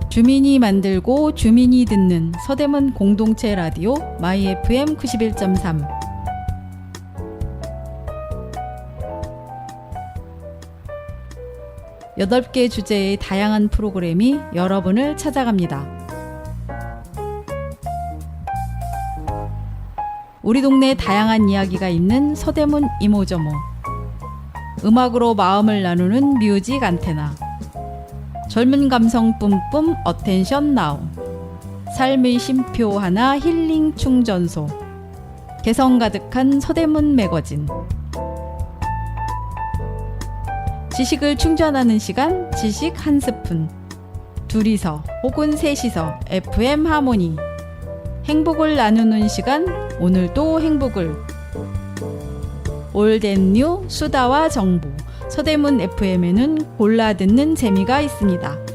주민이 만들고 주민이 듣는 서대문 공동체 라디오 마이 FM 91.3. 여덟 개 주제의 다양한 프로그램이 여러분을 찾아갑니다. 우리 동네 다양한 이야기가 있는 서대문 이모저모. 음악으로 마음을 나누는 뮤직 안테나. 젊은 감성 뿜뿜 어텐션 나우. 삶의 쉼표 하나 힐링 충전소. 개성 가득한 서대문 매거진. 지식을 충전하는 시간 지식 한 스푼. 둘이서 혹은 셋이서 FM 하모니. 행복을 나누는 시간 오늘도 행복을. 올댓뉴 수다와 정보. 서대문 FM에는 골라 듣는 재미가 있습니다.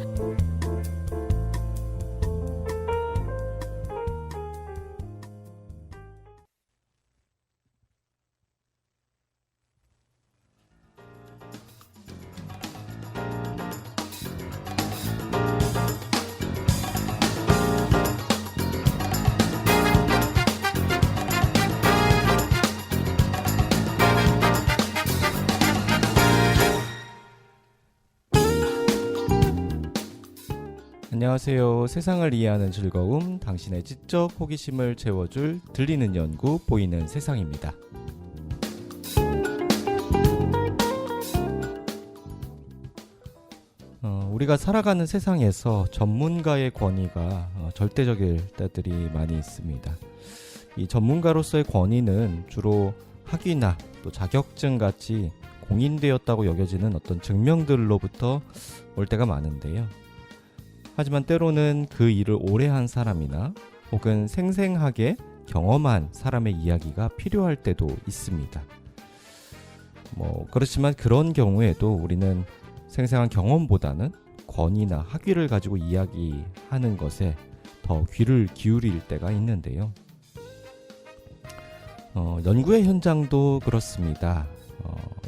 안녕하세요. 세상을 이해하는 즐거움, 당신의 지적 호기심을 채워줄 들리는 연구, 보이는 세상입니다. 우리가 살아가는 세상에서 전문가의 권위가 절대적일 때들이 많이 있습니다. 이 전문가로서의 권위는 주로 학위나 또 자격증 같이 공인되었다고 여겨지는 어떤 증명들로부터 올 때가 많은데요. 하지만 때로는 그 일을 오래 한 사람이나 혹은 생생하게 경험한 사람의 이야기가 필요할 때도 있습니다. 그렇지만 그런 경우에도 우리는 생생한 경험보다는 권위나 학위를 가지고 이야기하는 것에 더 귀를 기울일 때가 있는데요. 연구의 현장도 그렇습니다.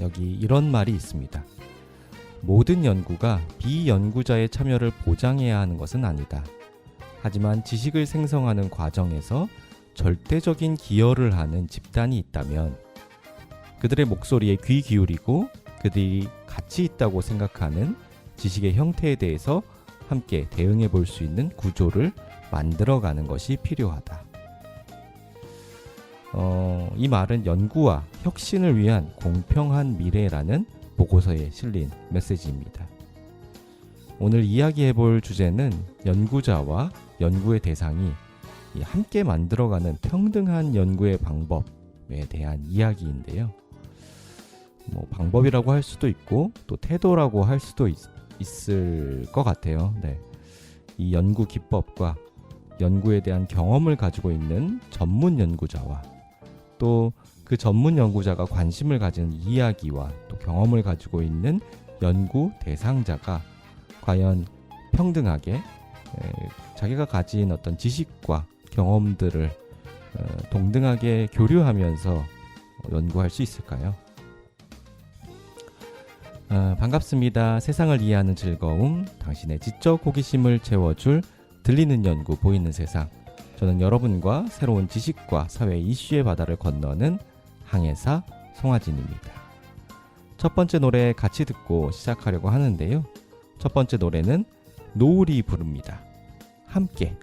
여기 이런 말이 있습니다. 모든 연구가 비연구자의 참여를 보장해야 하는 것은 아니다. 하지만 지식을 생성하는 과정에서 절대적인 기여를 하는 집단이 있다면 그들의 목소리에 귀 기울이고 그들이 가치 있다고 생각하는 지식의 형태에 대해서 함께 대응해 볼 수 있는 구조를 만들어가는 것이 필요하다. 이 말은 연구와 혁신을 위한 공평한 미래라는 보고서에 실린 메시지입니다. 오늘 이야기해 볼 주제는 연구자와 연구의 대상이 함께 만들어가는 평등한 연구의 방법에 대한 이야기인데요. 방법이라고 할 수도 있고 또 태도라고 할 수도 있을 것 같아요. 네. 이 연구 기법과 연구에 대한 경험을 가지고 있는 전문 연구자와 또 그 전문 연구자가 관심을 가지는 이야기와 또 경험을 가지고 있는 연구 대상자가 과연 평등하게 자기가 가진 어떤 지식과 경험들을 동등하게 교류하면서 연구할 수 있을까요? 반갑습니다. 세상을 이해하는 즐거움, 당신의 지적 호기심을 채워줄 들리는 연구, 보이는 세상. 저는 여러분과 새로운 지식과 사회 이슈의 바다를 건너는 항해사 송하진입니다. 첫 번째 노래 같이 듣고 시작하려고 하는데요. 첫 번째 노래는 노을이 부릅니다. 함께.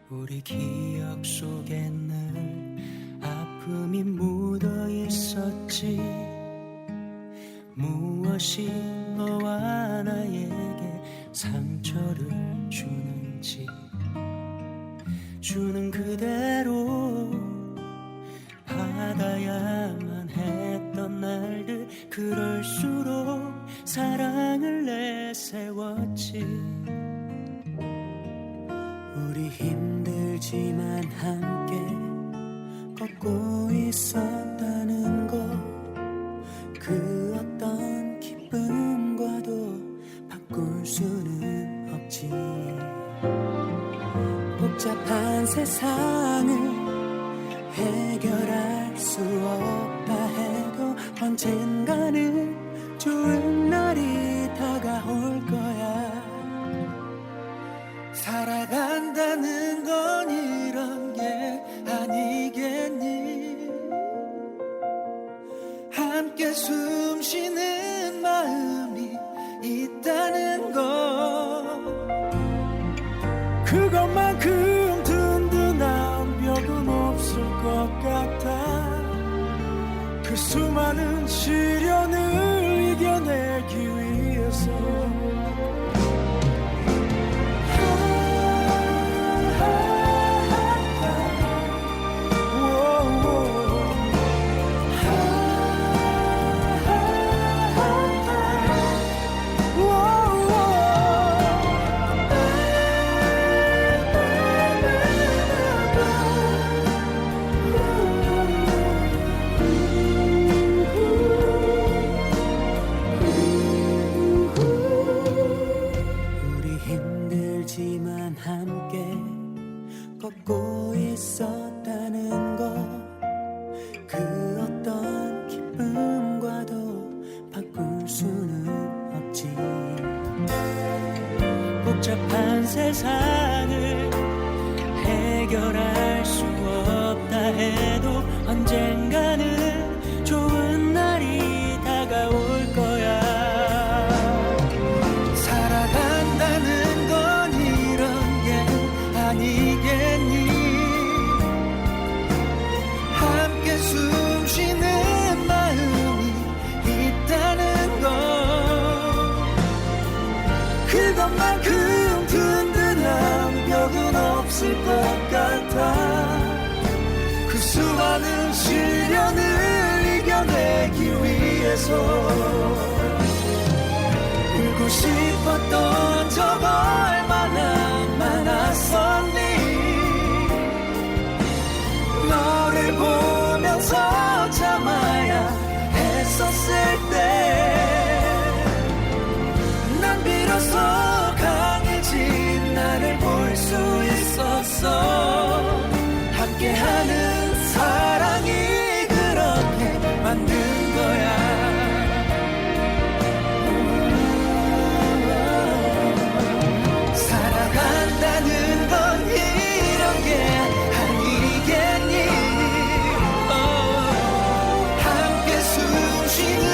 우리 기억 속에 늘 아픔이 묻어 있었지. 무엇이 너와 나에게 상처를 주는지 주는 그대로 받아 받아야만 했던 날들 그럴수록 사랑을 내세웠지. 우리 힘들지만 함께 걷고 있었다는 것, 그 어떤 기쁨과도 바꿀 수는 없지. 복잡한 세상을 해결할 수 없다 해도 언젠가는 좋은 날이 다가올 거야. 살아간다는 건 이런 게 아니겠니. 함께 숨 쉬는 마음이 있다는 것, 그것만큼 든든한 벽은 없을 것 같아. 그 수많은 시련을 이겨내기 위해서. 걷고 있었다는 것, 그 어떤 기쁨과도 바꿀 수는 없지. 복잡한 세상을 해결할 수 없다 해도 언젠가는 좋은 날이 다가올 거야. 살아간다는 건 이런 게 아니겠니. 함께 숨 쉬는 마음이 있다는 것, 그것만큼 든든한 벽은 없을 것 같아. 그 수많은 시련을 이겨내기 위해서 울고 싶었던 적 얼마나 많았었니. 너를 보면서 참아야 했었을 때 난 비로소 강해진 나를 볼 수 있었어. 함께하는 사랑이 그렇게 만든 거야. 살아간다는 건 이런 게 아니겠니. 함께 숨 쉬는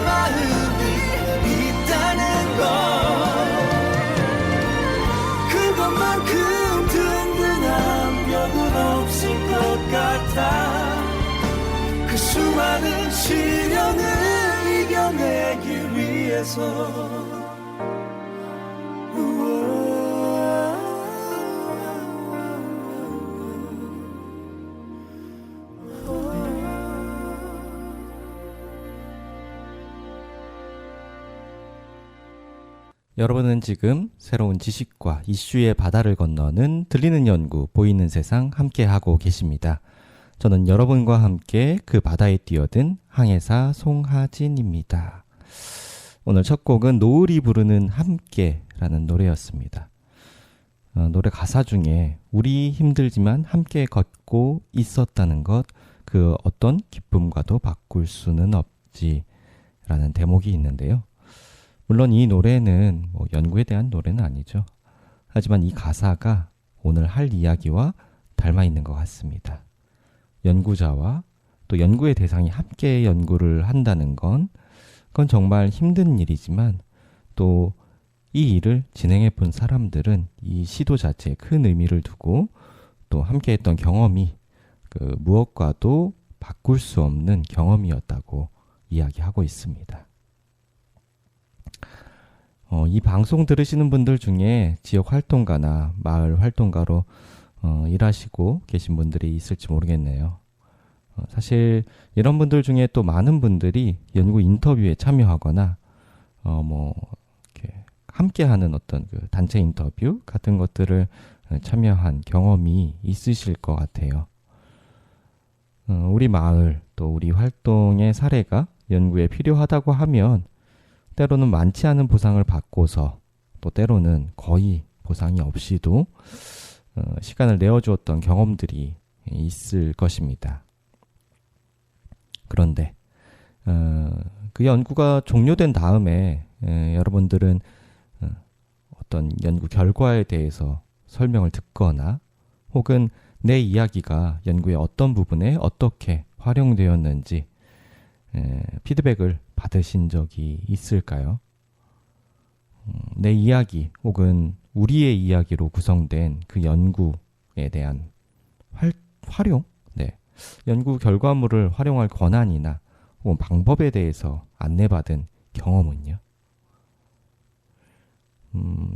마음이 있다는 것, 그것만큼 든든한 벽은 없을 것 같아. 그 수많은 시련을 이겨내기 위해서. 여러분은 지금 새로운 지식과 이슈의 바다를 건너는 들리는 연구, 보이는 세상 함께하고 계십니다. 저는 여러분과 함께 그 바다에 뛰어든 항해사 송하진입니다. 오늘 첫 곡은 노을이 부르는 함께라는 노래였습니다. 노래 가사 중에 우리 힘들지만 함께 걷고 있었다는 것, 그 어떤 기쁨과도 바꿀 수는 없지라는 대목이 있는데요. 물론 이 노래는 연구에 대한 노래는 아니죠. 하지만 이 가사가 오늘 할 이야기와 닮아 있는 것 같습니다. 연구자와 또 연구의 대상이 함께 연구를 한다는 그건 정말 힘든 일이지만 또 이 일을 진행해 본 사람들은 이 시도 자체에 큰 의미를 두고 또 함께 했던 경험이 그 무엇과도 바꿀 수 없는 경험이었다고 이야기하고 있습니다. 이 방송 들으시는 분들 중에 지역 활동가나 마을 활동가로 일하시고 계신 분들이 있을지 모르겠네요. 사실 이런 분들 중에 또 많은 분들이 연구 인터뷰에 참여하거나 이렇게 함께하는 어떤 그 단체 인터뷰 같은 것들을 참여한 경험이 있으실 것 같아요. 우리 마을 또 우리 활동의 사례가 연구에 필요하다고 하면 때로는 많지 않은 보상을 받고서 또 때로는 거의 보상이 없이도 시간을 내어주었던 경험들이 있을 것입니다. 그런데 그 연구가 종료된 다음에 여러분들은 어떤 연구 결과에 대해서 설명을 듣거나 혹은 내 이야기가 연구의 어떤 부분에 어떻게 활용되었는지 피드백을 받으신 적이 있을까요? 내 이야기 혹은 우리의 이야기로 구성된 그 연구에 대한 활용? 네. 연구 결과물을 활용할 권한이나 혹은 방법에 대해서 안내받은 경험은요?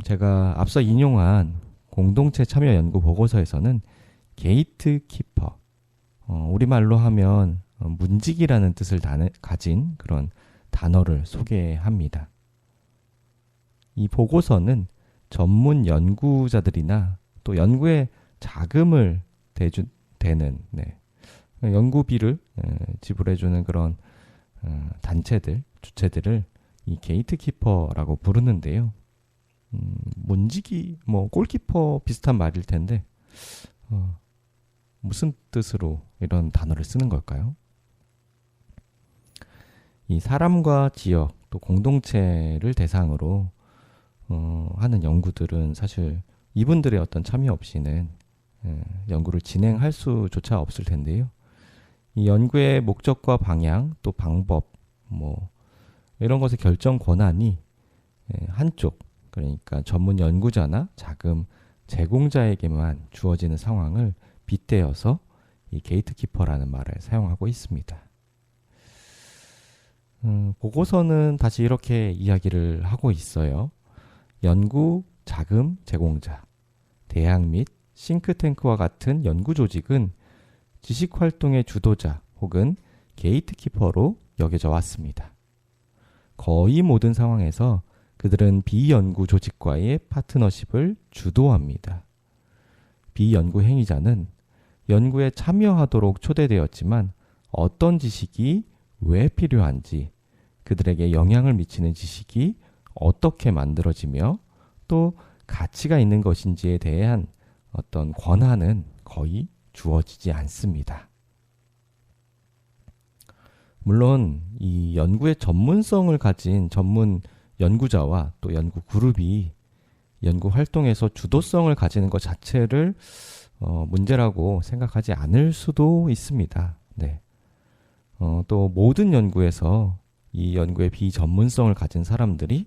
제가 앞서 인용한 공동체 참여 연구 보고서에서는 게이트키퍼, 우리말로 하면 문지기라는 뜻을 가진 그런 단어를 소개합니다. 이 보고서는 전문 연구자들이나 또 연구에 자금을 대는 연구비를 지불해주는 그런 단체들, 주체들을 이 게이트키퍼라고 부르는데요. 문지기, 골키퍼 비슷한 말일 텐데 무슨 뜻으로 이런 단어를 쓰는 걸까요? 이 사람과 지역 또 공동체를 대상으로 하는 연구들은 사실 이분들의 어떤 참여 없이는 연구를 진행할 수조차 없을 텐데요. 이 연구의 목적과 방향 또 방법 이런 것의 결정 권한이 한쪽, 그러니까 전문 연구자나 자금 제공자에게만 주어지는 상황을 빗대어서 이 게이트키퍼라는 말을 사용하고 있습니다. 보고서는 다시 이렇게 이야기를 하고 있어요. 연구 자금 제공자, 대학 및 싱크탱크와 같은 연구 조직은 지식활동의 주도자 혹은 게이트키퍼로 여겨져 왔습니다. 거의 모든 상황에서 그들은 비연구 조직과의 파트너십을 주도합니다. 비연구 행위자는 연구에 참여하도록 초대되었지만 어떤 지식이 왜 필요한지, 그들에게 영향을 미치는 지식이 어떻게 만들어지며 또 가치가 있는 것인지에 대한 어떤 권한은 거의 주어지지 않습니다. 물론 이 연구의 전문성을 가진 전문 연구자와 또 연구 그룹이 연구 활동에서 주도성을 가지는 것 자체를 문제라고 생각하지 않을 수도 있습니다. 네. 또 모든 연구에서 이 연구의 비전문성을 가진 사람들이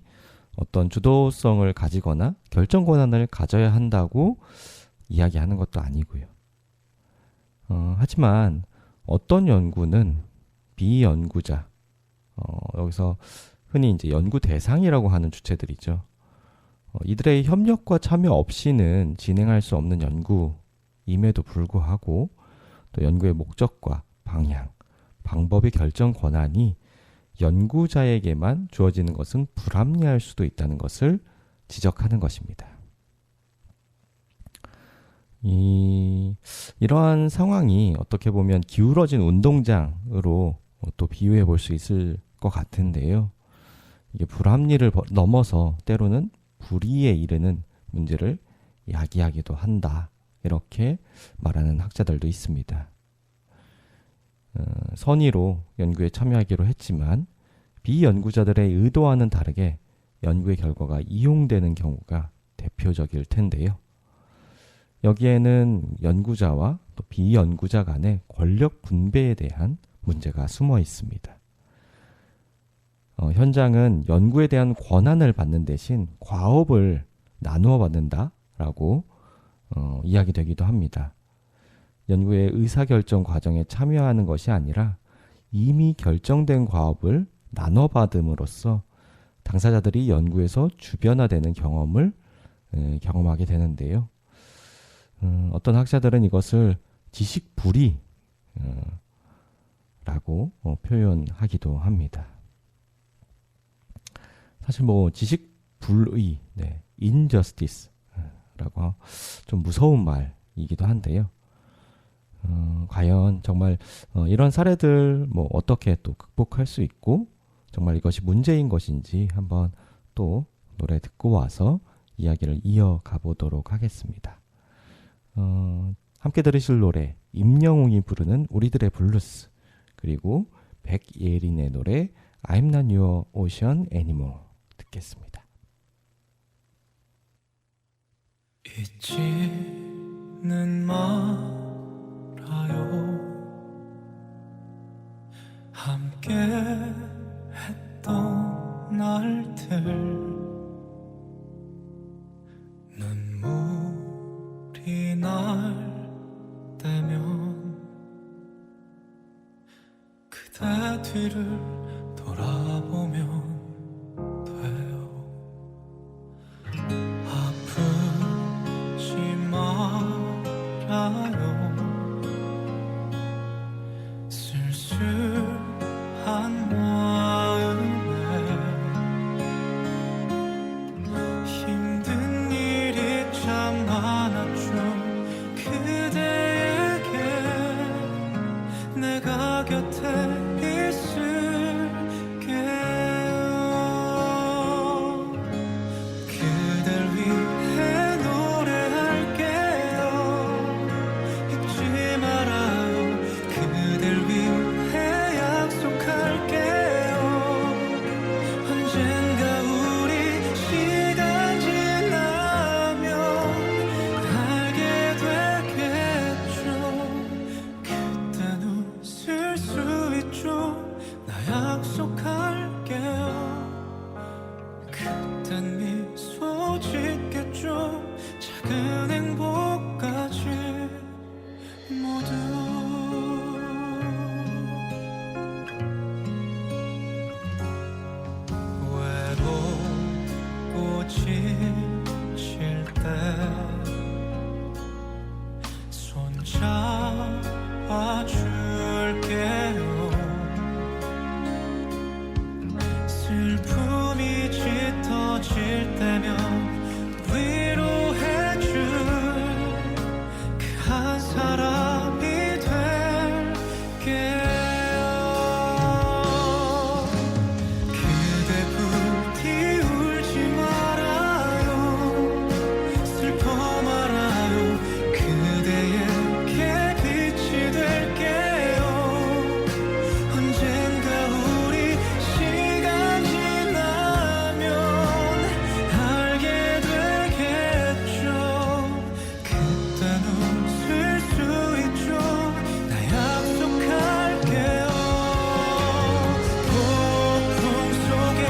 어떤 주도성을 가지거나 결정 권한을 가져야 한다고 이야기하는 것도 아니고요. 하지만 어떤 연구는 비연구자, 여기서 흔히 이제 연구 대상이라고 하는 주체들이죠. 이들의 협력과 참여 없이는 진행할 수 없는 연구임에도 불구하고 또 연구의 목적과 방향, 방법의 결정 권한이 연구자에게만 주어지는 것은 불합리할 수도 있다는 것을 지적하는 것입니다. 이러한 상황이 어떻게 보면 기울어진 운동장으로 또 비유해 볼 수 있을 것 같은데요. 이게 불합리를 넘어서 때로는 불의에 이르는 문제를 야기하기도 한다. 이렇게 말하는 학자들도 있습니다. 선의로 연구에 참여하기로 했지만 비연구자들의 의도와는 다르게 연구의 결과가 이용되는 경우가 대표적일 텐데요. 여기에는 연구자와 또 비연구자 간의 권력 분배에 대한 문제가 숨어 있습니다. 현장은 연구에 대한 권한을 받는 대신 과업을 나누어 받는다라고 이야기되기도 합니다. 연구의 의사결정 과정에 참여하는 것이 아니라 이미 결정된 과업을 나눠받음으로써 당사자들이 연구에서 주변화되는 경험을 경험하게 되는데요. 어떤 학자들은 이것을 지식불이 라고 표현하기도 합니다. 사실 뭐 지식 불의, 네, injustice 라고 좀 무서운 말이기도 한데요. 과연 정말 이런 사례들 뭐 어떻게 또 극복할 수 있고 정말 이것이 문제인 것인지 한번 또 노래 듣고 와서 이야기를 이어가 보도록 하겠습니다. 함께 들으실 노래 임영웅이 부르는 우리들의 블루스, 그리고 백예린의 노래 I'm not your ocean anymore 듣겠습니다. 잊지는 말아요. 함께 했던 날들, 눈물이 날 때면 그대 뒤를 돌아보면 돼요. 아프지 말아요. 쓸쓸한 마음에 힘든 일이 참 많았죠. 그대에게 내가 곁에 있을게요. 그댈 위해 노래할게요. 잊지 말아요. 그댈 위해 약속할게요. 언젠가 우리 시간 지나면 알게 되겠죠. 그땐 웃을 수 있죠. 나 약속할게요. 그땐 미소 짓겠죠. 작은 행복까지 모두. 외롭고 지칠 때 손잡아줄게요. 슬픔이 짙어질 때면 위로해줄 그 한 사람이 될게요. 그대 부디 울지 말아요. 슬퍼 말아요. 그대에게 빛이 될게요. 언젠가 우리 시간 지나면 알게 되겠죠. 그땐 웃을 수 있죠. 나 약속할게요. 폭풍 속에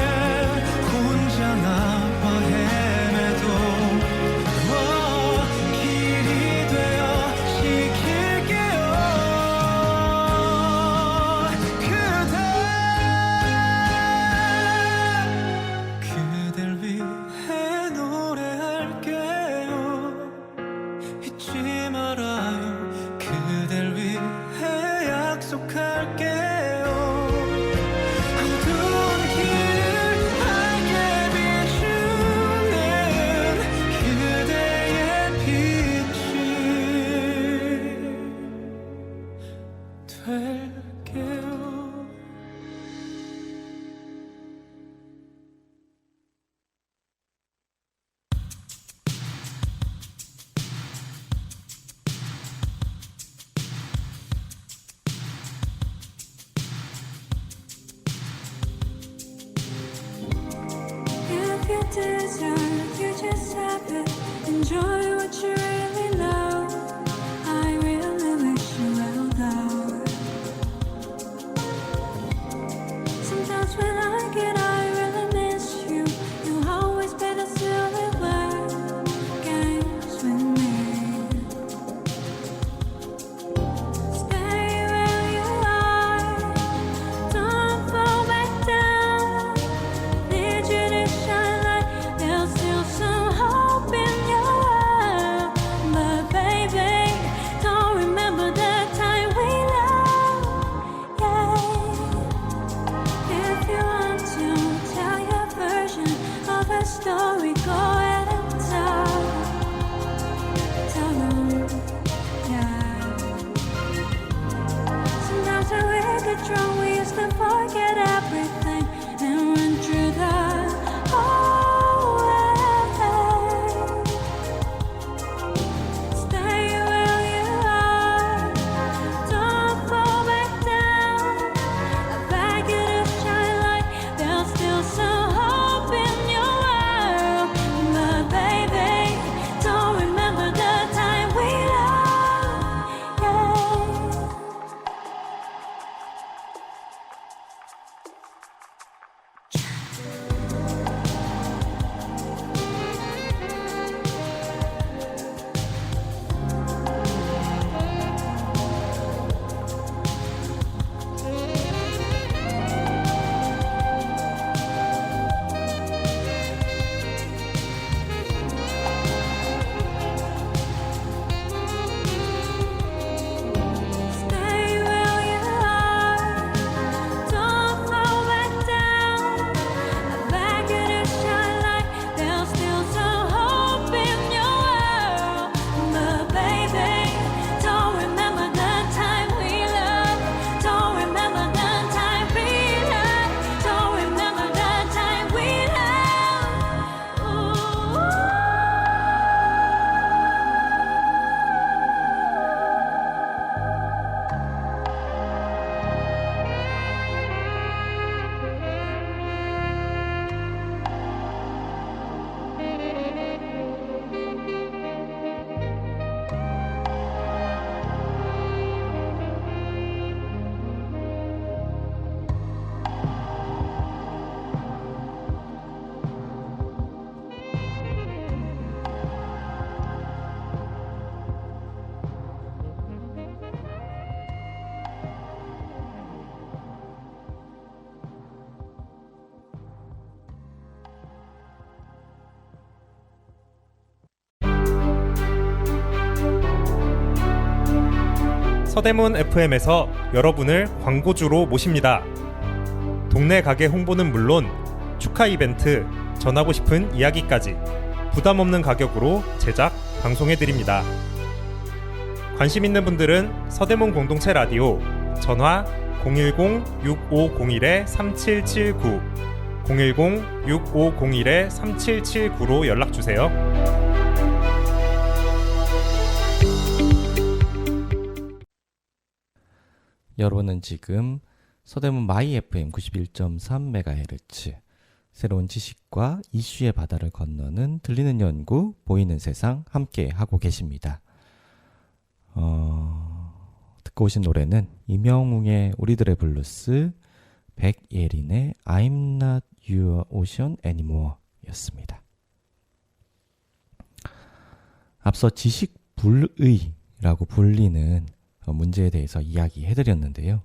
혼자 나와 헤매도 길이 되어 지킬게요. 그댈 위해 노래할게요. 잊지 말아요. 그댈 위해 약속할게요. 어두운 길을 밝게 비추는 그대의 빛이 될게요. If you deserve, you just have it. Enjoy what you really love. I really wish you well, though. Sometimes when I get, I really miss you. You always play the silly word games with me. Stay where you are. Don't fall back down. Need you to shine like there's still some hope in your eyes. get drunk, we used to forget everything and run through the hallway. Stay where you are, don't fall back down. I beg you to shine like there's still some hope in your world. But baby, don't remember the time we loved. Yeah. Stay where you are, don't fall back down. I beg you to shine like there's still some hope in your world. But baby, don't remember the time we loved. Don't remember the time we loved. Don't remember the time we loved. Ooh. 서대문 FM에서 여러분을 광고주로 모십니다. 동네 가게 홍보는 물론 축하 이벤트, 전하고 싶은 이야기까지 부담 없는 가격으로 제작, 방송해드립니다. 관심 있는 분들은 서대문 공동체 라디오 전화 010-6501-3779 010-6501-3779로 연락주세요. 여러분은 지금 서대문 마이 FM 91.3MHz 새로운 지식과 이슈의 바다를 건너는 들리는 연구, 보이는 세상 함께 하고 계십니다. 듣고 오신 노래는 임영웅의 우리들의 블루스, 백예린의 I'm Not Your Ocean Anymore 였습니다. 앞서 지식불의라고 불리는 문제에 대해서 이야기해드렸는데요.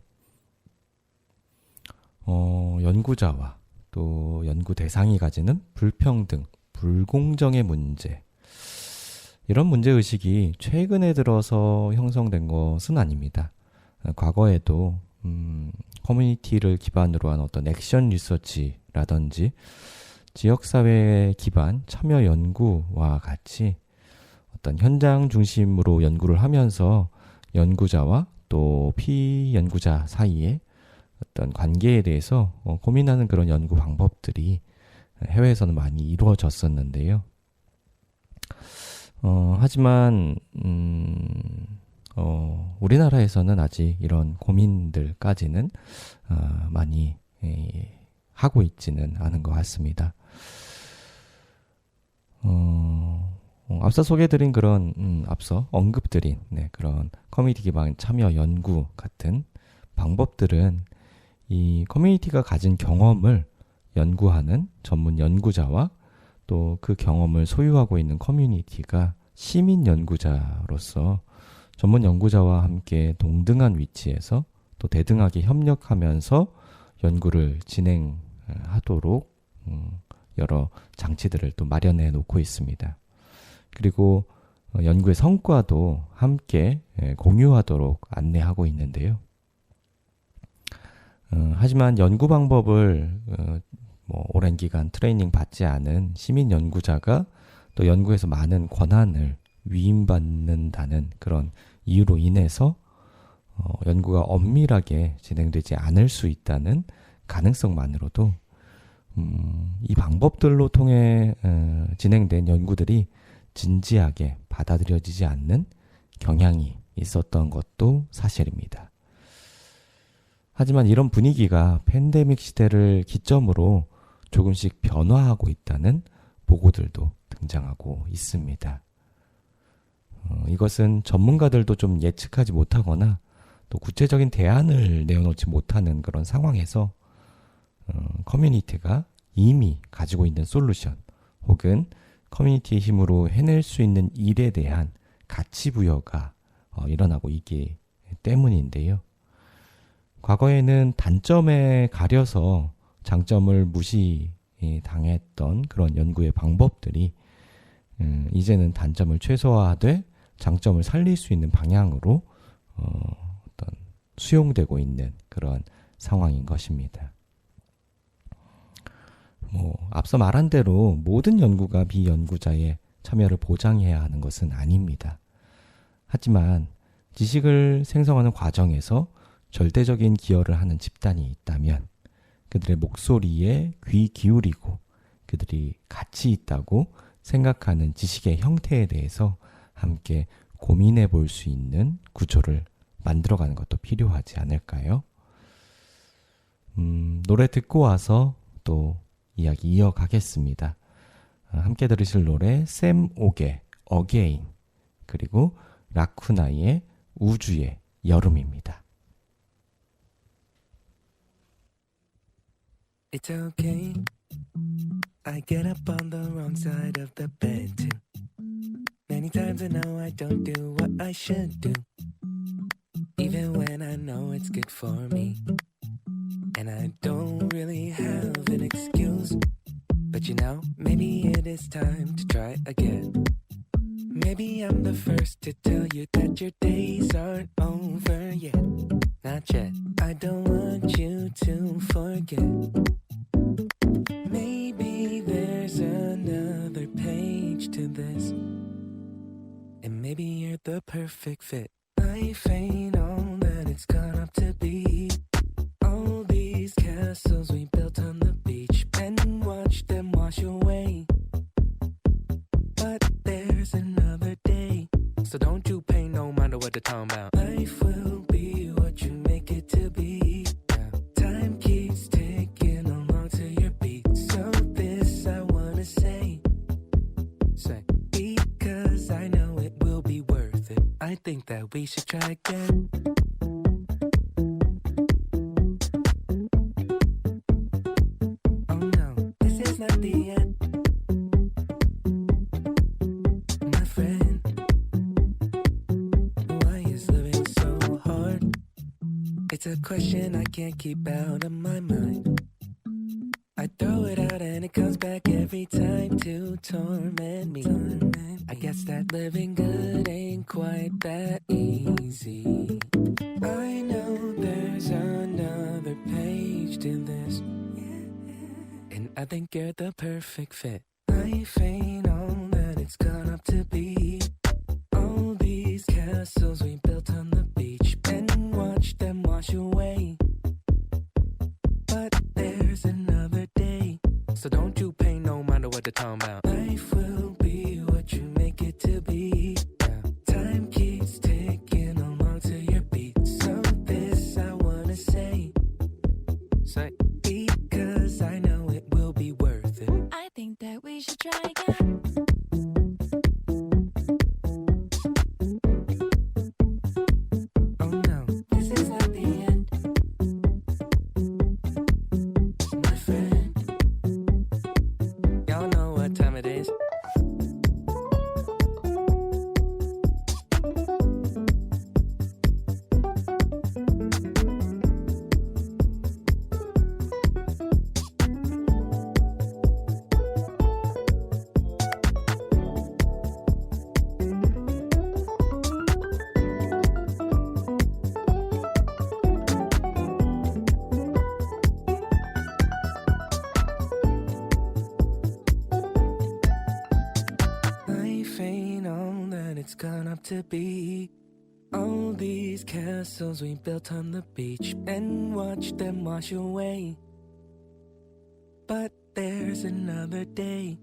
연구자와 또 연구 대상이 가지는 불평등, 불공정의 문제, 이런 문제의식이 최근에 들어서 형성된 것은 아닙니다. 과거에도 커뮤니티를 기반으로 한 어떤 액션 리서치라든지 지역사회 기반 참여 연구와 같이 어떤 현장 중심으로 연구를 하면서 연구자와 또 피연구자 사이에 어떤 관계에 대해서 고민하는 그런 연구 방법들이 해외에서는 많이 이루어졌었는데요. 하지만 우리나라에서는 아직 이런 고민들까지는 많이 하고 있지는 않은 것 같습니다. 앞서 소개해드린 그런 앞서 언급드린 그런 커뮤니티 기반 참여 연구 같은 방법들은 이 커뮤니티가 가진 경험을 연구하는 전문 연구자와 또 그 경험을 소유하고 있는 커뮤니티가 시민 연구자로서 전문 연구자와 함께 동등한 위치에서 또 대등하게 협력하면서 연구를 진행하도록 여러 장치들을 또 마련해 놓고 있습니다. 그리고 연구의 성과도 함께 공유하도록 안내하고 있는데요. 하지만 연구 방법을 오랜 기간 트레이닝 받지 않은 시민 연구자가 또 연구에서 많은 권한을 위임받는다는 그런 이유로 인해서 연구가 엄밀하게 진행되지 않을 수 있다는 가능성만으로도 이 방법들로 통해 진행된 연구들이 진지하게 받아들여지지 않는 경향이 있었던 것도 사실입니다. 하지만 이런 분위기가 팬데믹 시대를 기점으로 조금씩 변화하고 있다는 보고들도 등장하고 있습니다. 이것은 전문가들도 좀 예측하지 못하거나 또 구체적인 대안을 내어놓지 못하는 그런 상황에서 커뮤니티가 이미 가지고 있는 솔루션 혹은 커뮤니티의 힘으로 해낼 수 있는 일에 대한 가치 부여가 일어나고 있기 때문인데요. 과거에는 단점에 가려서 장점을 무시당했던 그런 연구의 방법들이 이제는 단점을 최소화하되 장점을 살릴 수 있는 방향으로 어떤 수용되고 있는 그런 상황인 것입니다. 앞서 말한 대로 모든 연구가 비연구자의 참여를 보장해야 하는 것은 아닙니다. 하지만 지식을 생성하는 과정에서 절대적인 기여를 하는 집단이 있다면 그들의 목소리에 귀 기울이고 그들이 가치 있다고 생각하는 지식의 형태에 대해서 함께 고민해 볼 수 있는 구조를 만들어가는 것도 필요하지 않을까요? 노래 듣고 와서 또 이야기 이어가겠습니다. 함께 들으실 노래 샘 옥의 Again 그리고 라쿠나이의 우주의 여름입니다. It's okay. I get up on the wrong side of the bed too. Many times I know I don't do what I should do. Even when I know it's good for me. And I don't really have an excuse. But you know, maybe it is time to try again. Maybe I'm the first to tell you that your days aren't over yet. Not yet. I don't want you to forget. Maybe there's another page to this. And maybe you're the perfect fit. Life ain't all that it's gone up to be. All these castles we built on the beach and watched them wash away. But there's another day. So don't you pay no mind to what they're talking about. Life will be what you make it to be. Time keeps ticking along to your beat. So this I wanna say, because I know it will be worth it. I think that we should try again. Oh no, this is not the end. My friend, why is living so hard? It's a question I can't keep out of my mind. I throw it out and it comes back every time to torment me. I guess that living good ain't quite that easy. I know there's another page to this, and I think you're the perfect fit. Life ain't all that it's gone up to be. All these castles we built on the beach and watched them wash away. But there's another day. So don't you pay no mind to what they're talking about. Life will be what you make it to be. Time keeps ticking along to your beat. So this I wanna say, because I know it will be worth it. I think that we should try again. Oh no, this is not the end. My friend, y'all know what time it is. Life ain't all that it's gone up to be. All these castles we built on the beach and watched them wash away. But there's another day.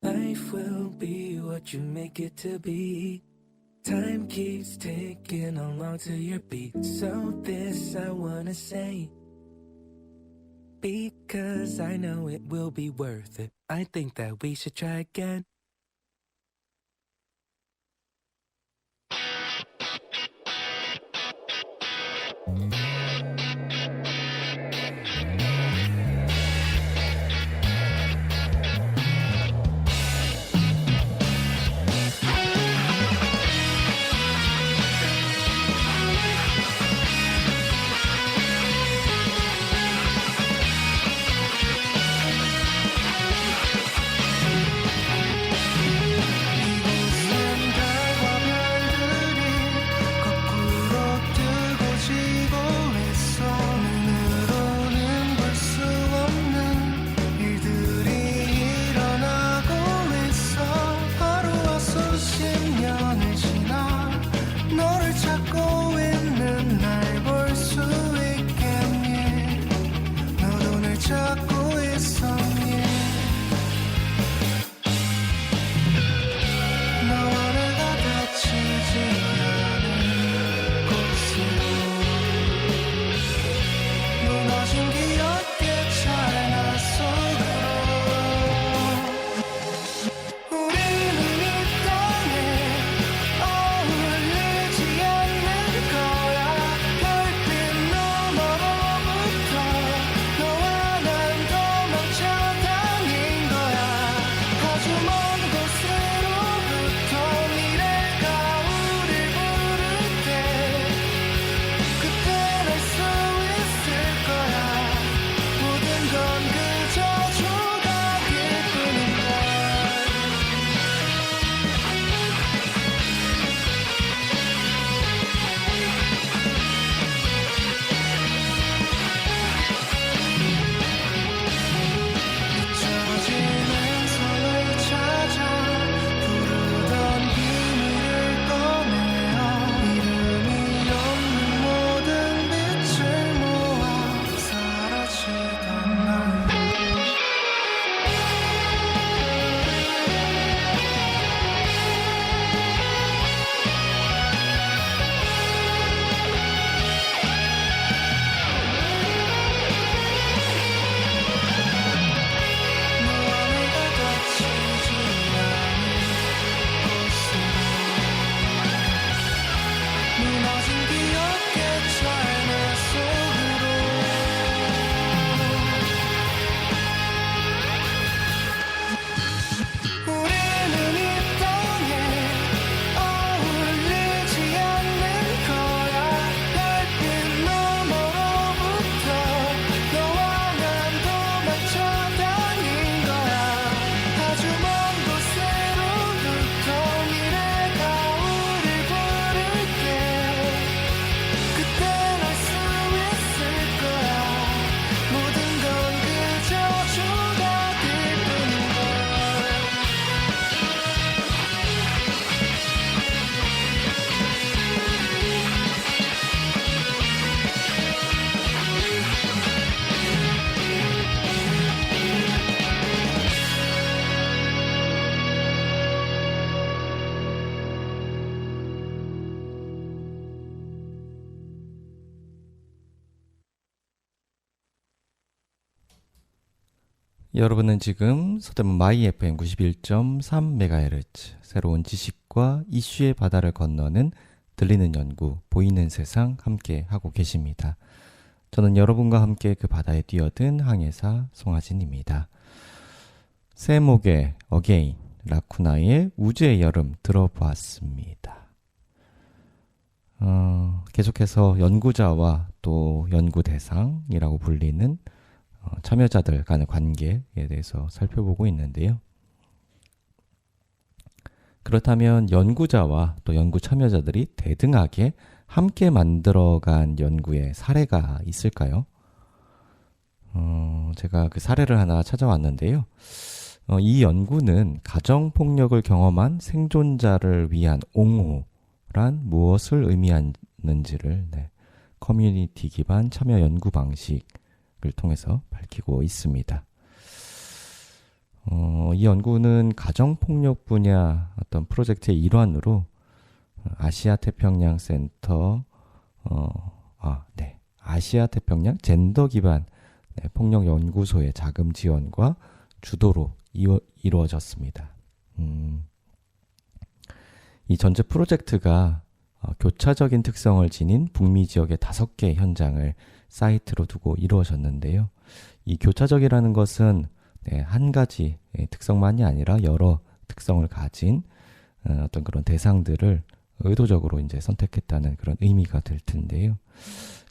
Life will be what you make it to be. Time keeps ticking along to your beat. So this I wanna say, because I know it will be worth it. I think that we should try again. 여러분은 지금 서대문 마이 FM 91.3MHz 새로운 지식과 이슈의 바다를 건너는 들리는 연구, 보이는 세상 함께 하고 계십니다. 저는 여러분과 함께 그 바다에 뛰어든 항해사 송하진입니다. 세목의 어게인, 라쿠나의 우주의 여름 들어보았습니다. 계속해서 연구자와 또 연구 대상이라고 불리는 참여자들 간의 관계에 대해서 살펴보고 있는데요. 그렇다면 연구자와 또 연구 참여자들이 대등하게 함께 만들어간 연구의 사례가 있을까요? 제가 그 사례를 하나 찾아왔는데요. 이 연구는 가정폭력을 경험한 생존자를 위한 옹호란 무엇을 의미하는지를 커뮤니티 기반 참여 연구 방식을 통해서 밝히고 있습니다. 이 연구는 가정폭력 분야 어떤 프로젝트의 일환으로 아시아 태평양 센터, 아시아 태평양 젠더 기반 폭력 연구소의 자금 지원과 주도로 이루어졌습니다. 이 전체 프로젝트가 교차적인 특성을 지닌 북미 지역의 5개 현장을 사이트로 두고 이루어졌는데요. 이 교차적이라는 것은 한 가지 특성만이 아니라 여러 특성을 가진 어떤 그런 대상들을 의도적으로 이제 선택했다는 그런 의미가 될 텐데요.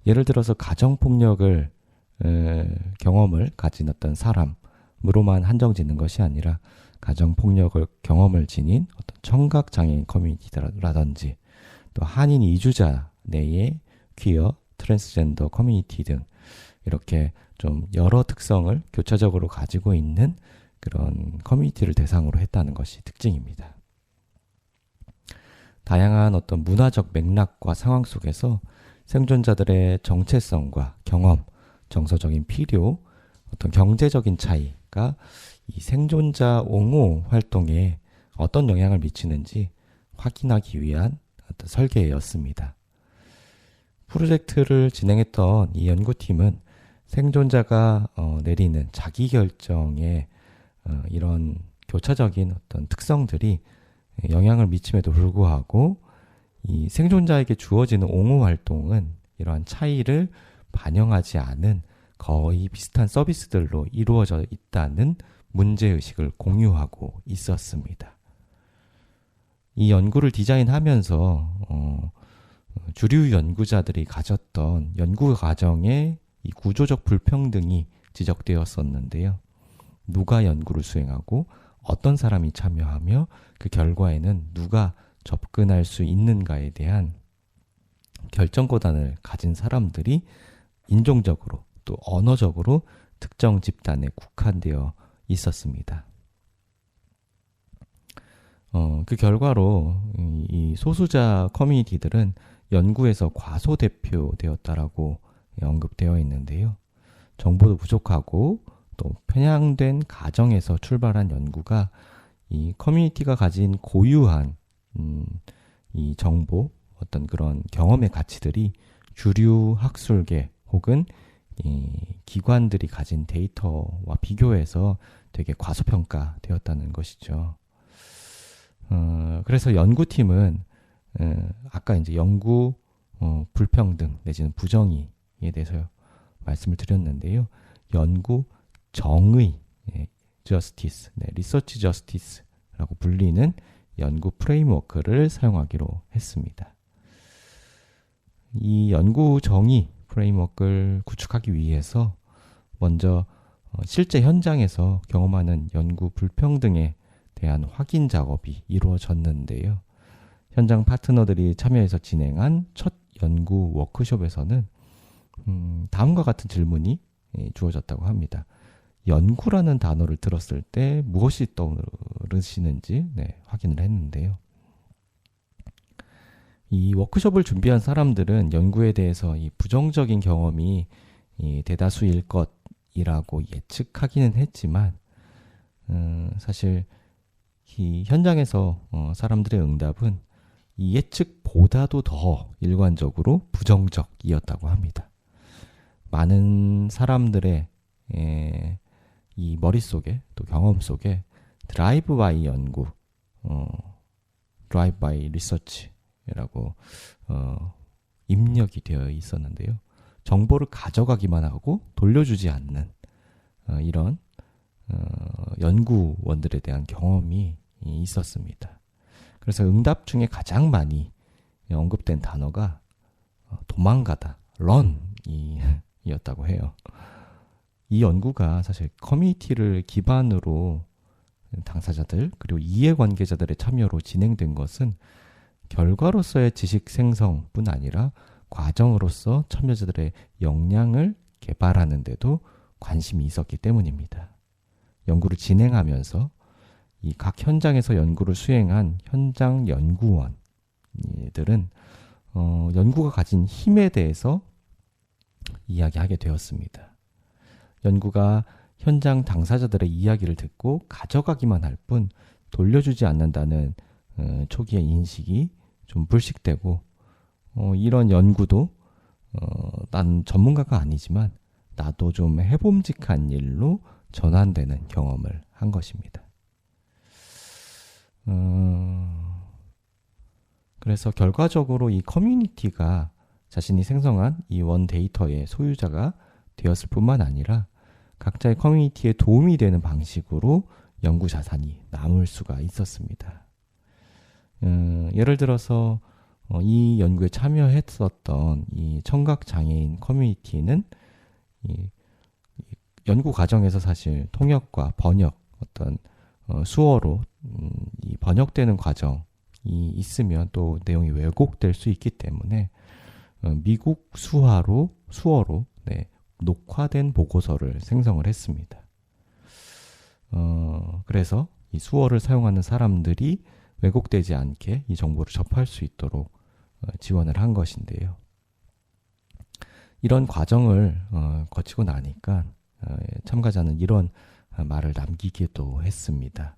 예를 들어서 가정폭력을 경험을 가진 어떤 사람으로만 한정짓는 것이 아니라 가정폭력을 경험을 지닌 어떤 청각장애인 커뮤니티라든지 또 한인 이주자 내의 퀴어, 트랜스젠더 커뮤니티 등 이렇게 좀 여러 특성을 교차적으로 가지고 있는 그런 커뮤니티를 대상으로 했다는 것이 특징입니다. 다양한 어떤 문화적 맥락과 상황 속에서 생존자들의 정체성과 경험, 정서적인 필요, 어떤 경제적인 차이가 이 생존자 옹호 활동에 어떤 영향을 미치는지 확인하기 위한 어떤 설계였습니다. 프로젝트를 진행했던 이 연구팀은 생존자가 내리는 자기결정에 이런 교차적인 어떤 특성들이 영향을 미침에도 불구하고 이 생존자에게 주어지는 옹호 활동은 이러한 차이를 반영하지 않은 거의 비슷한 서비스들로 이루어져 있다는 문제의식을 공유하고 있었습니다. 이 연구를 디자인하면서 주류 연구자들이 가졌던 연구 과정의 이 구조적 불평등이 지적되었었는데요. 누가 연구를 수행하고 어떤 사람이 참여하며 그 결과에는 누가 접근할 수 있는가에 대한 결정권한을 가진 사람들이 인종적으로 또 언어적으로 특정 집단에 국한되어 있었습니다. 그 결과로 이 소수자 커뮤니티들은 연구에서 과소대표되었다라고 언급되어 있는데요. 정보도 부족하고 또 편향된 가정에서 출발한 연구가 이 커뮤니티가 가진 고유한 이 정보, 어떤 그런 경험의 가치들이 주류 학술계 혹은 이 기관들이 가진 데이터와 비교해서 되게 과소평가되었다는 것이죠. 그래서 연구팀은 아까 이제 연구 불평등 내지는 부정의에 대해서 말씀을 드렸는데요. 연구 정의, justice, 리서치 저스티스라고 불리는 연구 프레임워크를 사용하기로 했습니다. 이 연구 정의 프레임워크를 구축하기 위해서 먼저 실제 현장에서 경험하는 연구 불평등에 대한 확인 작업이 이루어졌는데요. 현장 파트너들이 참여해서 진행한 첫 연구 워크숍에서는 다음과 같은 질문이 주어졌다고 합니다. 연구라는 단어를 들었을 때 무엇이 떠오르시는지 확인을 했는데요. 이 워크숍을 준비한 사람들은 연구에 대해서 이 부정적인 경험이 대다수일 것이라고 예측하기는 했지만 사실 이 현장에서 사람들의 응답은 이 예측보다도 더 일관적으로 부정적이었다고 합니다. 많은 사람들의 이 머릿속에 또 경험 속에 드라이브 바이 연구, 드라이브 바이 리서치라고 입력이 되어 있었는데요. 정보를 가져가기만 하고 돌려주지 않는 이런 연구원들에 대한 경험이 있었습니다. 그래서 응답 중에 가장 많이 언급된 단어가 도망가다, run이었다고 해요. 이 연구가 사실 커뮤니티를 기반으로 당사자들 그리고 이해관계자들의 참여로 진행된 것은 결과로서의 지식 생성뿐 아니라 과정으로서 참여자들의 역량을 개발하는 데도 관심이 있었기 때문입니다. 연구를 진행하면서 이 각 현장에서 연구를 수행한 현장 연구원들은 연구가 가진 힘에 대해서 이야기하게 되었습니다. 연구가 현장 당사자들의 이야기를 듣고 가져가기만 할 뿐 돌려주지 않는다는 초기의 인식이 좀 불식되고 이런 연구도 난 전문가가 아니지만 나도 좀 해봄직한 일로 전환되는 경험을 한 것입니다. 그래서 결과적으로 이 커뮤니티가 자신이 생성한 이 원 데이터의 소유자가 되었을 뿐만 아니라 각자의 커뮤니티에 도움이 되는 방식으로 연구 자산이 남을 수가 있었습니다. 예를 들어서 이 연구에 참여했었던 이 청각장애인 커뮤니티는 이 연구 과정에서 사실 통역과 번역, 어떤 수어로 이 번역되는 과정이 있으면 또 내용이 왜곡될 수 있기 때문에 미국 수어로 녹화된 보고서를 생성을 했습니다. 그래서 이 수어를 사용하는 사람들이 왜곡되지 않게 이 정보를 접할 수 있도록 지원을 한 것인데요. 이런 과정을 거치고 나니까 참가자는 이런 말을 남기기도 했습니다.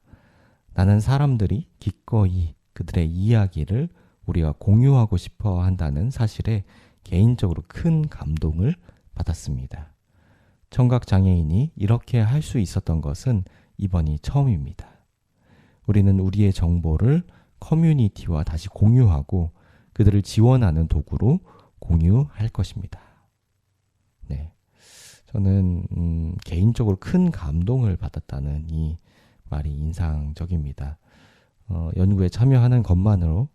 나는 사람들이 기꺼이 그들의 이야기를 우리가 공유하고 싶어 한다는 사실에 개인적으로 큰 감동을 받았습니다. 청각장애인이 이렇게 할 수 있었던 것은 이번이 처음입니다. 우리는 우리의 정보를 커뮤니티와 다시 공유하고 그들을 지원하는 도구로 공유할 것입니다. 네, 저는 개인적으로 큰 감동을 받았다는 이 말이 인상적입니다. 연구에 참여하는 것만으로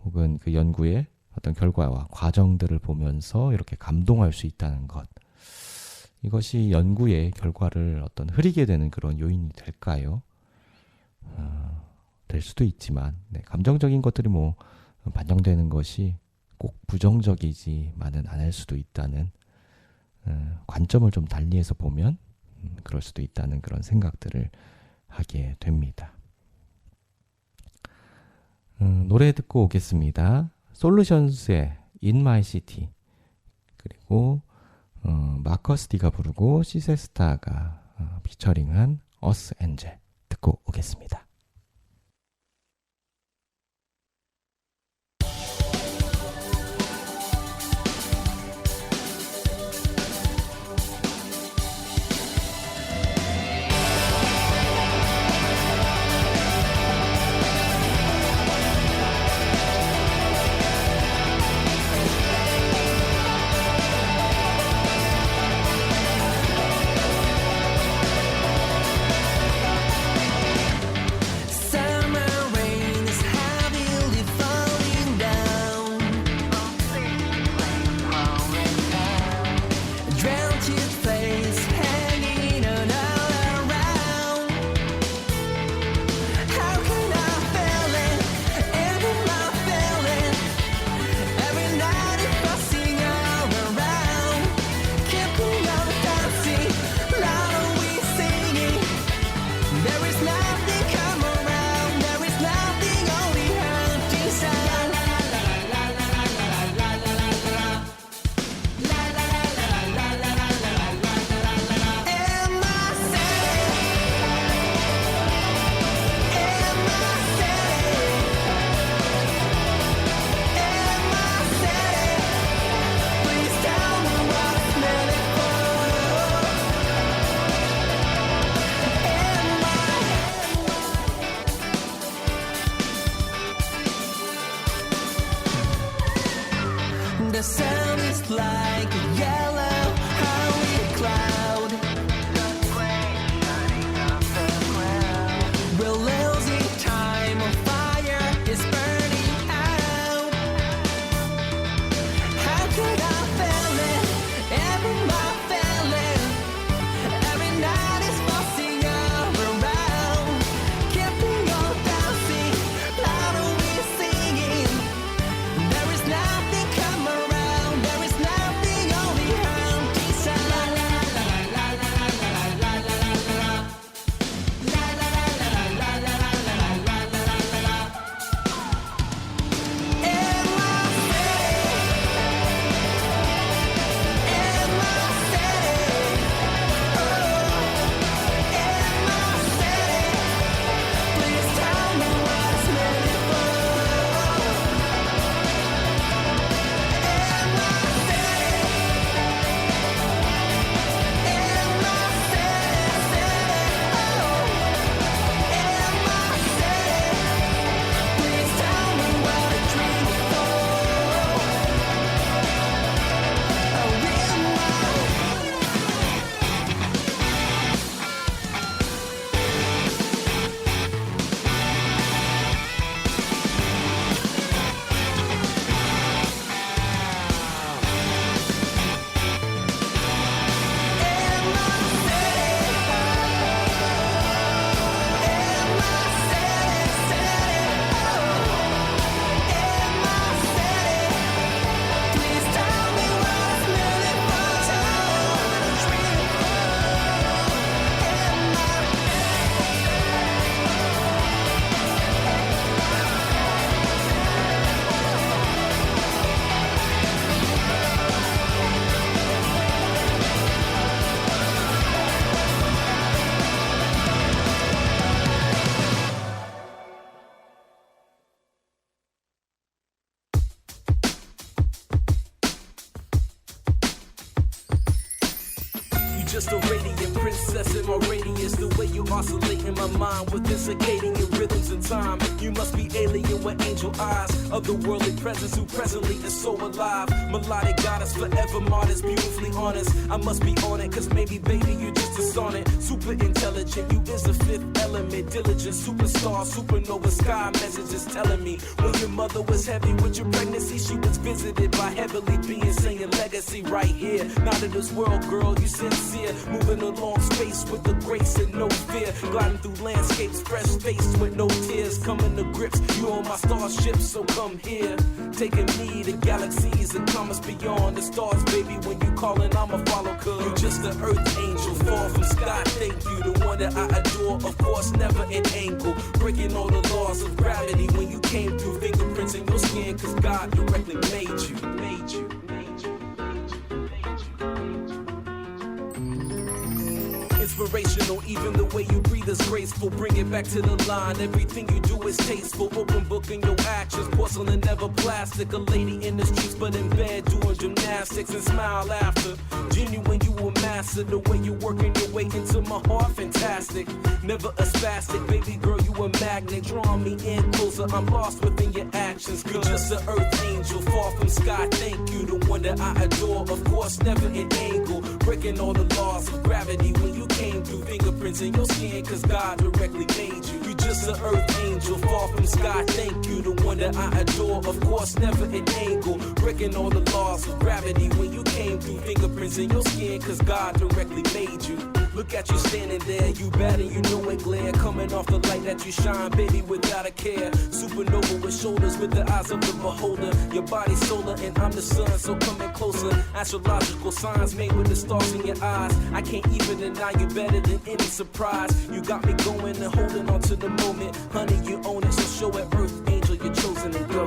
혹은 그 연구의 어떤 결과와 과정들을 보면서 이렇게 감동할 수 있다는 것, 이것이 연구의 결과를 어떤 흐리게 되는 그런 요인이 될까요? 될 수도 있지만 감정적인 것들이 반영되는 것이 꼭 부정적이지만은 않을 수도 있다는 관점을 좀 달리해서 보면 그럴 수도 있다는 그런 생각들을 하게 됩니다. 노래 듣고 오겠습니다. 솔루션스의 In My City, 그리고 마커스 디가 부르고 시세스타가 피처링한 Us Angel 듣고 오겠습니다. just a radiant princess in my radius. The way you oscillate in my mind within circadian rhythms and time. You must be alien with angel eyes, otherworldly presence who presently is so alive. Melodic goddess, forever modest, beautifully honest. I must be on it, cause maybe baby you just a sonnet. Super intelligent, you is the fifth element. Diligent, superstar, supernova, sky messages telling me when your mother was heavy with your pregnancy, she was visited by heavenly beings saying legacy right here. Not in this world, girl, you sincere. Moving along space with the grace and no fear. Gliding through landscapes, fresh faced with no tears. Coming to grips, you on my starship, so come here. Taking me to galaxies and comets beyond the stars, baby. When you callin', I'ma follow, cause you just an earth angel, fall from sky. Thank you, the one that I adore, of course, never an angle. Breaking all the laws of gravity when you came through, fingerprints in your skin, cause God directly made you. Inspirational, even the way you breathe is graceful. Bring it back to the line, everything you do is tasteful. Open book in your actions, porcelain never plastic. A lady in the streets but in bed doing gymnastics and smile after. Genuine, you a master, the way you working your way into my heart, fantastic. Never a spastic, baby girl, you a magnet. Drawing me in closer, I'm lost within your actions. You're just an earth angel, far from sky, thank you. The one that I adore, of course, never an angle. Breaking all the laws of gravity when you came through, fingerprints in your skin, cause God directly made you. You just an earth angel, far from sky, thank you. The one that I adore, of course, never an angle. Breaking all the laws of gravity when you came through, fingerprints in your skin, cause God directly made you. Look at you standing there, you bad and you know it glare. Coming off the light that you shine, baby, without a care. Supernova with shoulders, with the eyes of the beholder. Your body solar and I'm the sun, so coming closer. Astrological signs made with the stars in your eyes. I can't even deny you better than any surprise. You got me going and holding on to the moment. Honey, you own it, so show it, earth angel, you're chosen and go.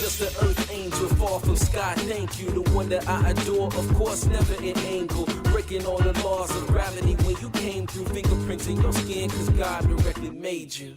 Just an earth angel, far from sky, thank you. The one that I adore, of course, never an angle. Breaking all the laws of gravity when you came through, fingerprints in your skin, cause God directly made you.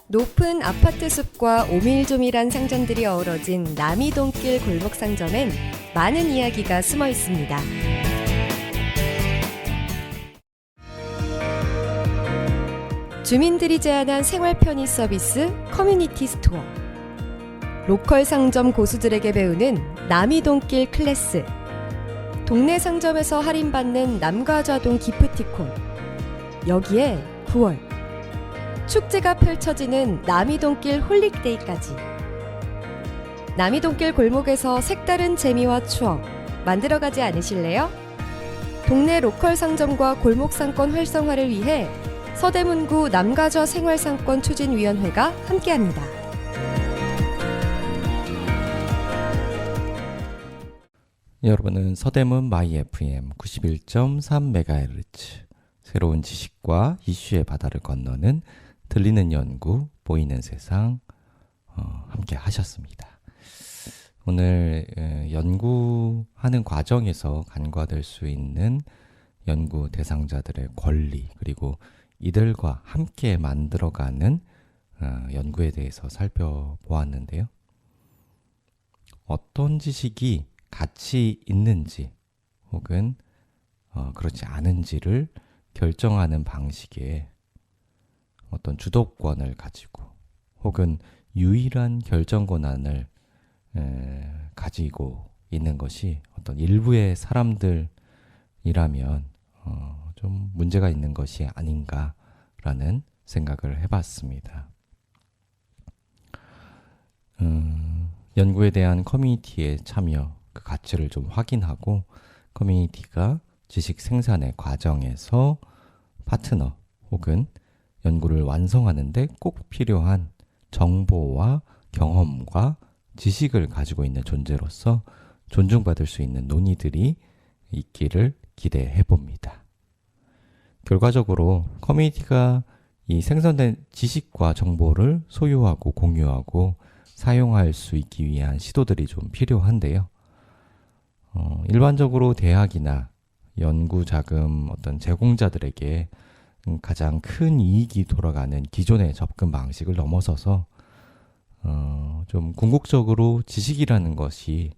높은 아파트 숲과 오밀조밀한 상점들이 어우러진 남이동길 골목 상점엔 많은 이야기가 숨어 있습니다. 주민들이 제안한 생활 편의 서비스 커뮤니티 스토어. 로컬 상점 고수들에게 배우는 남이동길 클래스. 동네 상점에서 할인받는 남가좌동 기프티콘. 여기에 9월 축제가 펼쳐지는 남이동길 홀릭데이까지. 남이동길 골목에서 색다른 재미와 추억 만들어가지 않으실래요? 동네 로컬 상점과 골목 상권 활성화를 위해 서대문구 남가저 생활상권 추진위원회가 함께합니다. 여러분은 서대문 마이 FM 91.3MHz 새로운 지식과 이슈의 바다를 건너는 들리는 연구, 보이는 세상 함께 하셨습니다. 오늘 연구하는 과정에서 간과될 수 있는 연구 대상자들의 권리 그리고 이들과 함께 만들어가는 연구에 대해서 살펴보았는데요. 어떤 지식이 가치 있는지 혹은 그렇지 않은지를 결정하는 방식의 어떤 주도권을 가지고 혹은 유일한 결정 권한을 가지고 있는 것이 어떤 일부의 사람들이라면 좀 문제가 있는 것이 아닌가라는 생각을 해봤습니다. 연구에 대한 커뮤니티의 참여, 그 가치를 좀 확인하고 커뮤니티가 지식 생산의 과정에서 파트너 혹은 연구를 완성하는 데 꼭 필요한 정보와 경험과 지식을 가지고 있는 존재로서 존중받을 수 있는 논의들이 있기를 기대해 봅니다. 결과적으로 커뮤니티가 이 생성된 지식과 정보를 소유하고 공유하고 사용할 수 있기 위한 시도들이 좀 필요한데요. 일반적으로 대학이나 연구 자금 어떤 제공자들에게 가장 큰 이익이 돌아가는 기존의 접근 방식을 넘어서서 좀 궁극적으로 지식이라는 것이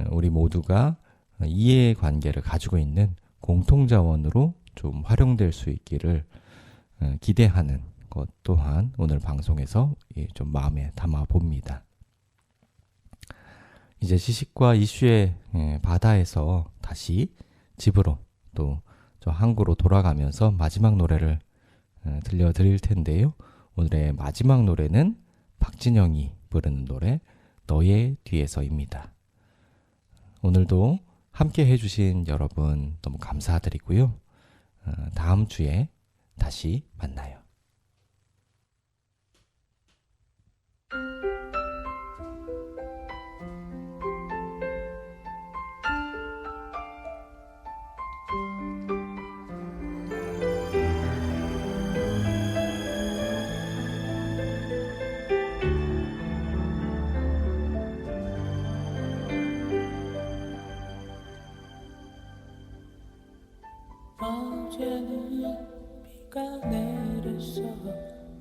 우리 모두가 이해관계를 가지고 있는 공통자원으로 좀 활용될 수 있기를 기대하는 것 또한 오늘 방송에서 좀 마음에 담아 봅니다. 이제 지식과 이슈의 바다에서 다시 집으로 또 저 항구로 돌아가면서 마지막 노래를 들려드릴 텐데요. 오늘의 마지막 노래는 박진영이 부르는 노래 너의 뒤에서입니다. 오늘도 함께 해주신 여러분 너무 감사드리고요. 다음 주에 다시 만나요. 어제는 비가 내렸어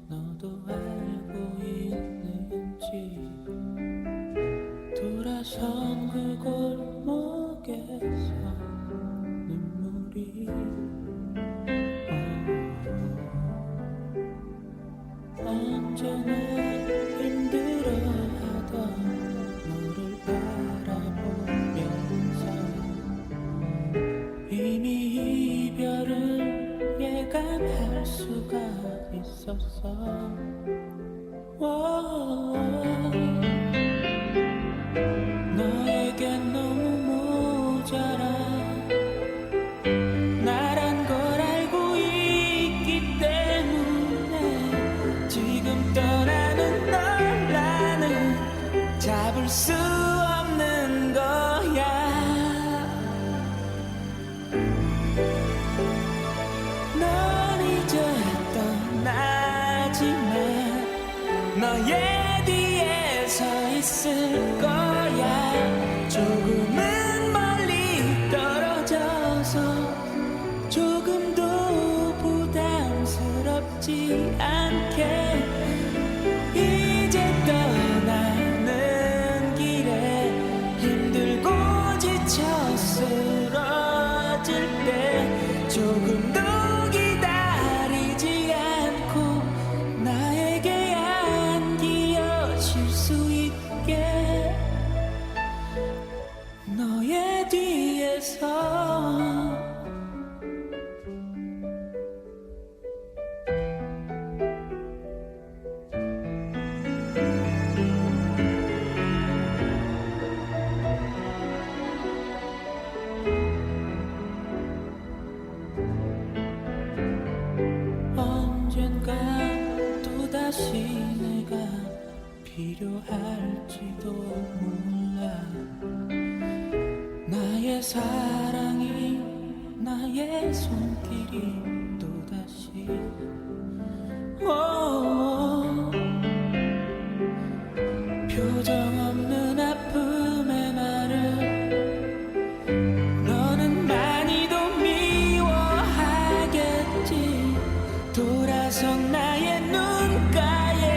너도 알고 있는지 돌아선 그 골목에서 눈물이 언제나 힘들어하던 너를 바라보면서 이미 이별을 예감할 수가 있었어. 너에겐 너무 모자라 나란 걸 알고 있기 때문에 지금 떠나는 널 나는 잡을 수 없는 거야. 넌 이제 떠나지만 너의 뒤에 서 있을 거야. 조금은 멀리 떨어져서 조금도 부담스럽지 않게 이제 떠나는 길에 힘들고 지쳐 쓰러질 때 조금도 기다리지 않고 나에게 안기어질 수 있게 너의 뒤에서 필요할지도 몰라. 나의 사랑이 나의 손길이 또다시 표정 없는 아픔의 말을 너는 많이도 미워하겠지. 돌아선 나의 눈가에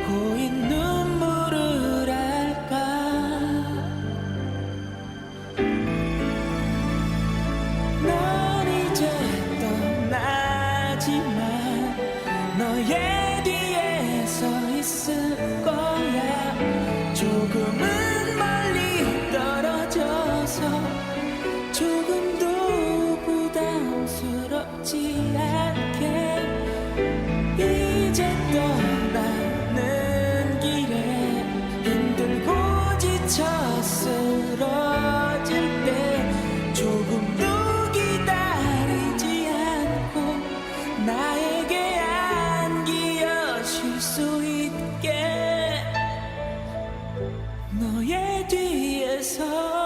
고인 눈물을 할까. 넌 이제 떠나지만 너의 뒤에 서 있을 거야. 조금은 멀리 떨어져서 조금도 부담스럽지 않게 이제 떠나는 길에 힘들고 지쳐 쓰러질 때 조금도 기다리지 않고 나에게 안기어 쉴 수 있게 너의 뒤에서